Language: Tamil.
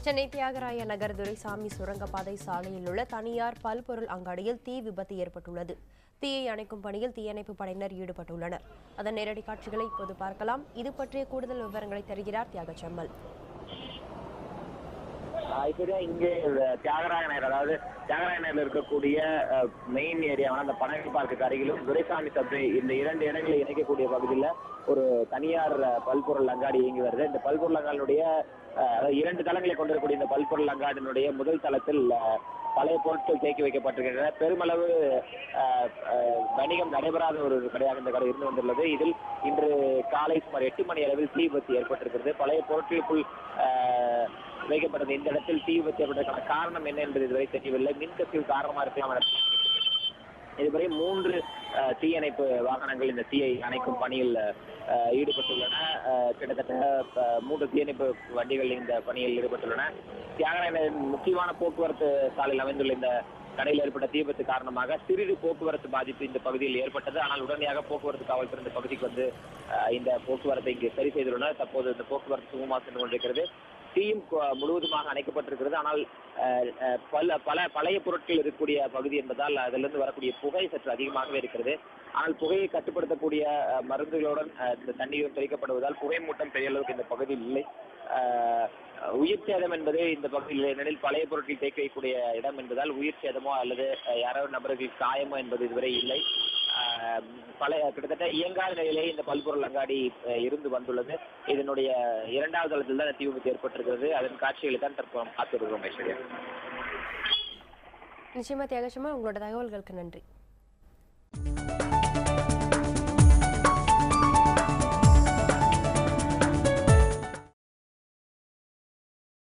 சென்னை தியாகராய நகர் துரைசாமி சுரங்கப்பாதை சாலையில் உள்ள தனியார் பல்பொருள் அங்காடியில் தீ விபத்து ஏற்பட்டுள்ளது. தீயை அணைக்கும் பணியில் தீயணைப்பு படையினர் ஈடுபட்டுள்ளனர். அதன் நேரடி காட்சிகளை இப்போது பார்க்கலாம். இது பற்றிய கூடுதல் விவரங்களை தருகிறார் தியாகச்செம்மல். இங்கே தியாகராய நகர், அதாவது தியாகராய நகரில் இருக்கக்கூடிய மெயின் ஏரியாவான அந்த பனகை பார்க்கு அருகிலும் துரைசாமி சப்ளை, இந்த இரண்டு இடங்களை இணைக்கக்கூடிய பகுதியில் ஒரு தனியார் பல்பொருள் அங்காடி இயங்கி வருது. இந்த பல்பொருள் அங்காடியுடைய இரண்டு தளங்களை கொண்டிருக்கக்கூடிய இந்த பல்பொருள் அங்காடியினுடைய முதல் தளத்தில் பழைய பொருட்கள் தேக்கி வைக்கப்பட்டிருக்கின்றன. பெருமளவு வணிகம் நடைபெறாத ஒரு கடையாக இந்த கடை இருந்து வந்துள்ளது. இதில் இன்று காலை சுமார் 8 மணி அளவில் தீ விபத்து ஏற்பட்டிருக்கிறது. பழைய பொருட்களுக்குள் வைக்கப்பட்டது இந்த இடத்தில் தீ விபத்து ஏற்பட்டதற்கான காரணம் என்ன என்பது இதுவரை தெரியவில்லை. மின்கசிவு காரணமாக இருக்கலாம். இதுவரை 3 தீயணைப்பு வாகனங்கள் இந்த தீயை அணைக்கும் பணியில் ஈடுபட்டுள்ளன. கிட்டத்தட்ட 3 தீயணைப்பு வண்டிகள் இந்த பணியில் ஈடுபட்டுள்ளன. தியாகராய முக்கியமான போக்குவரத்து சாலையில் அமைந்துள்ள இந்த கடையில் ஏற்பட்ட தீ விபத்து காரணமாக சிறிது போக்குவரத்து பாதிப்பு இந்த பகுதியில் ஏற்பட்டது. ஆனால் உடனடியாக போக்குவரத்து காவல்துறை இந்த பகுதிக்கு வந்து இந்த போக்குவரத்தை இங்கு சரி செய்துள்ளனர். தற்போது இந்த போக்குவரத்து சுகமாக சென்று கொண்டிருக்கிறது. தீயும் முழுவதுமாக அணைக்கப்பட்டிருக்கிறது. ஆனால் பல பழைய பொருட்கள் இருக்கக்கூடிய பகுதி என்பதால் அதிலிருந்து வரக்கூடிய புகை சற்று அதிகமாகவே இருக்கிறது. ஆனால் புகையை கட்டுப்படுத்தக்கூடிய மருந்துகளுடன் இந்த தண்ணீரும் தெளிக்கப்படுவதால் புகை மூட்டம் பெரிய அளவுக்கு இந்த பகுதியில் இல்லை. உயிர் சேதம் என்பது இந்த பகுதியில் ஏனெனில் பழைய பொருட்கள் தேக்கி வைக்கக்கூடிய இடம் என்பதால் உயிர் சேதமோ அல்லது யாராவது நபர்கள் காயமோ என்பது இதுவரை இல்லை. கிட்டத்தட்ட இயங்காத நிலையிலே இந்த பல்பொருள் அங்காடி இருந்து வந்துள்ளது. இதனுடைய 2வது தளத்தில் தான் தீ விபத்து ஏற்பட்டிருக்கிறது. அதன் காட்சிகளை தான் தற்போது பார்த்து வருகிறோம். நிச்சயமா தியாகச்செம்மல், உங்களோட தகவல்களுக்கு நன்றி.